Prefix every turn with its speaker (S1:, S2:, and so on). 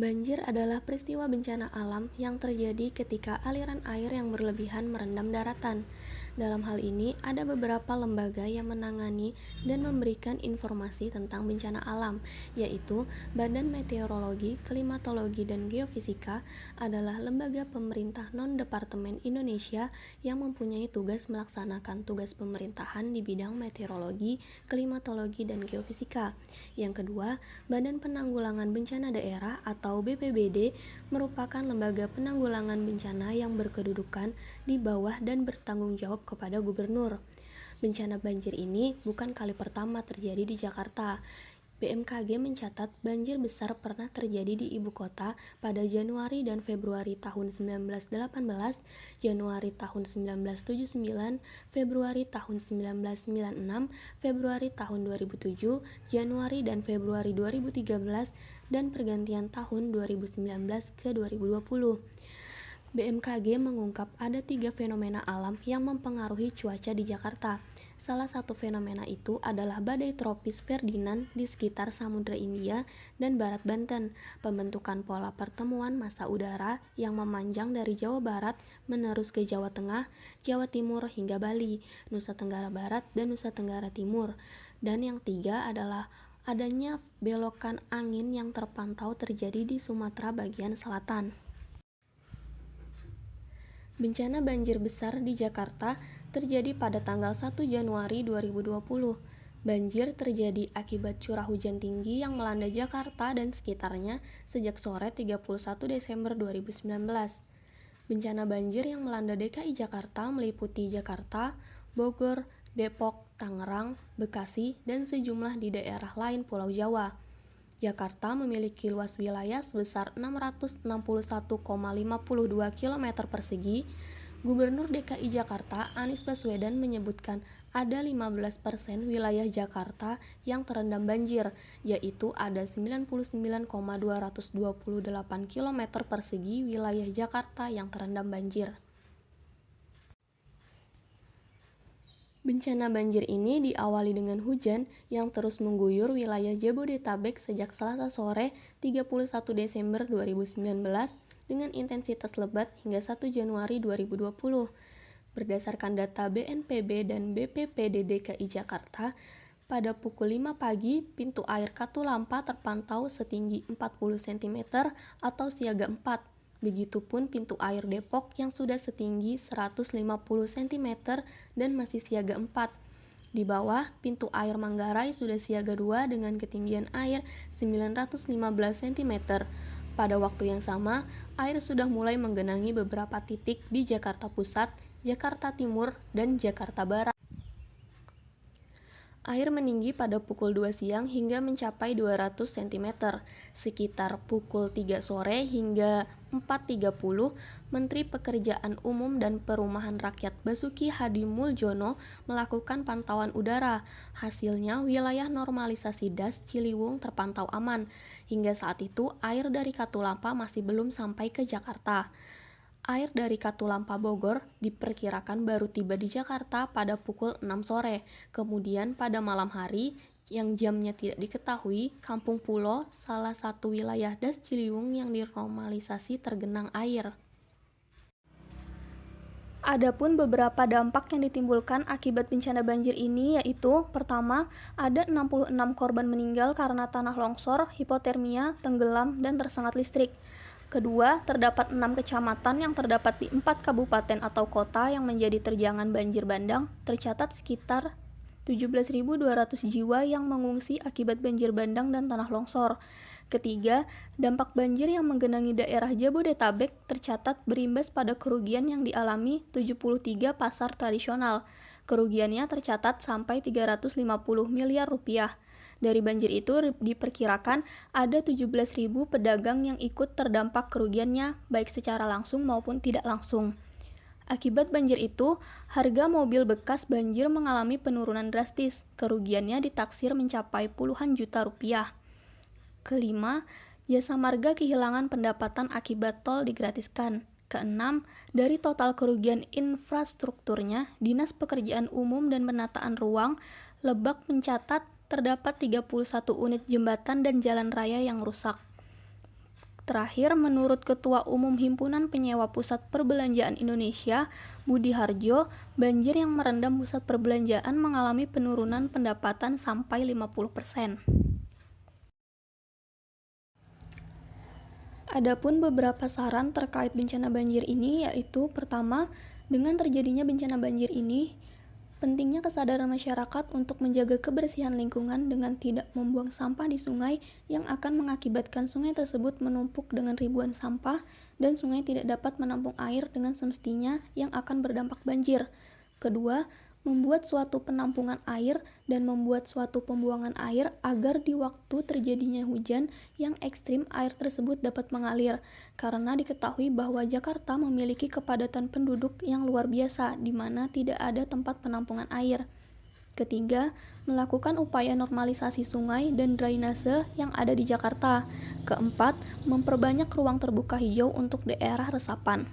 S1: Banjir adalah peristiwa bencana alam yang terjadi ketika aliran air yang berlebihan merendam daratan. Dalam hal ini, ada beberapa lembaga yang menangani dan memberikan informasi tentang bencana alam, yaitu Badan Meteorologi, Klimatologi, dan Geofisika adalah lembaga pemerintah non-departemen Indonesia yang mempunyai tugas melaksanakan tugas pemerintahan di bidang meteorologi, klimatologi, dan geofisika. Yang kedua, Badan Penanggulangan Bencana Daerah atau BPBD merupakan lembaga penanggulangan bencana yang berkedudukan di bawah dan bertanggung jawab kepada gubernur. Bencana banjir ini bukan kali pertama terjadi di Jakarta. BMKG mencatat banjir besar pernah terjadi di ibu kota pada Januari dan Februari tahun 1918, Januari tahun 1979, Februari tahun 1996, Februari tahun 2007, Januari dan Februari 2013, dan pergantian tahun 2019 ke 2020. BMKG mengungkap ada 3 fenomena alam yang mempengaruhi cuaca di Jakarta. Salah satu fenomena itu adalah badai tropis Ferdinand di sekitar Samudra Hindia dan Barat Banten, pembentukan pola pertemuan massa udara yang memanjang dari Jawa Barat menerus ke Jawa Tengah, Jawa Timur hingga Bali, Nusa Tenggara Barat, dan Nusa Tenggara Timur. Dan yang tiga adalah adanya belokan angin yang terpantau terjadi di Sumatera bagian selatan. Bencana banjir besar di Jakarta terjadi pada tanggal 1 Januari 2020. Banjir terjadi akibat curah hujan tinggi yang melanda Jakarta dan sekitarnya sejak sore 31 Desember 2019. Bencana banjir yang melanda DKI Jakarta meliputi Jakarta, Bogor, Depok, Tangerang, Bekasi, dan sejumlah di daerah lain Pulau Jawa. Jakarta memiliki luas wilayah sebesar 661,52 km persegi. Gubernur DKI Jakarta Anies Baswedan menyebutkan ada 15% wilayah Jakarta yang terendam banjir, yaitu ada 99,228 km persegi wilayah Jakarta yang terendam banjir. Bencana banjir ini diawali dengan hujan yang terus mengguyur wilayah Jabodetabek sejak Selasa sore 31 Desember 2019 dengan intensitas lebat hingga 1 Januari 2020. Berdasarkan data BNPB dan BPPD DKI Jakarta, pada pukul 5 pagi, pintu air Katulampa terpantau setinggi 40 cm atau siaga 4. Begitupun pintu air Depok yang sudah setinggi 150 cm dan masih siaga 4. Di bawah, pintu air Manggarai sudah siaga 2 dengan ketinggian air 915 cm. Pada waktu yang sama, air sudah mulai menggenangi beberapa titik di Jakarta Pusat, Jakarta Timur, dan Jakarta Barat. Air meninggi pada pukul 2 siang hingga mencapai 200 cm. Sekitar pukul 3 sore hingga 4.30, Menteri Pekerjaan Umum dan Perumahan Rakyat Basuki Hadi Muljono melakukan pantauan udara. Hasilnya, wilayah normalisasi Das Ciliwung terpantau aman. Hingga saat itu, air dari Katulampa masih belum sampai ke Jakarta. Air dari Katulampa Bogor diperkirakan baru tiba di Jakarta pada pukul 6 sore. Kemudian pada malam hari, yang jamnya tidak diketahui, Kampung Pulo, salah satu wilayah Das Ciliwung yang dinormalisasi tergenang air. Adapun beberapa dampak yang ditimbulkan akibat bencana banjir ini yaitu, pertama, ada 66 korban meninggal karena tanah longsor, hipotermia, tenggelam, dan tersengat listrik. Kedua, terdapat 6 kecamatan yang terdapat di 4 kabupaten atau kota yang menjadi terjangan banjir bandang, tercatat sekitar 17.200 jiwa yang mengungsi akibat banjir bandang dan tanah longsor. Ketiga, dampak banjir yang menggenangi daerah Jabodetabek tercatat berimbas pada kerugian yang dialami 73 pasar tradisional. Kerugiannya tercatat sampai 350 miliar rupiah. Dari banjir itu diperkirakan ada 17.000 pedagang yang ikut terdampak kerugiannya, baik secara langsung maupun tidak langsung. Akibat banjir itu, harga mobil bekas banjir mengalami penurunan drastis. Kerugiannya ditaksir mencapai puluhan juta rupiah. Kelima, jasa marga kehilangan pendapatan akibat tol digratiskan. Keenam, dari total kerugian infrastrukturnya, Dinas Pekerjaan Umum dan Penataan Ruang Lebak mencatat terdapat 31 unit jembatan dan jalan raya yang rusak. Terakhir, menurut Ketua Umum Himpunan Penyewa Pusat Perbelanjaan Indonesia, Budi Harjo, banjir yang merendam pusat perbelanjaan mengalami penurunan pendapatan sampai 50%. Adapun beberapa saran terkait bencana banjir ini, yaitu pertama, dengan terjadinya bencana banjir ini, pentingnya kesadaran masyarakat untuk menjaga kebersihan lingkungan dengan tidak membuang sampah di sungai yang akan mengakibatkan sungai tersebut menumpuk dengan ribuan sampah dan sungai tidak dapat menampung air dengan semestinya yang akan berdampak banjir. Kedua, membuat suatu penampungan air dan membuat suatu pembuangan air agar di waktu terjadinya hujan yang ekstrim air tersebut dapat mengalir, karena diketahui bahwa Jakarta memiliki kepadatan penduduk yang luar biasa di mana tidak ada tempat penampungan air. Ketiga, melakukan upaya normalisasi sungai dan drainase yang ada di Jakarta. Keempat, memperbanyak ruang terbuka hijau untuk daerah resapan.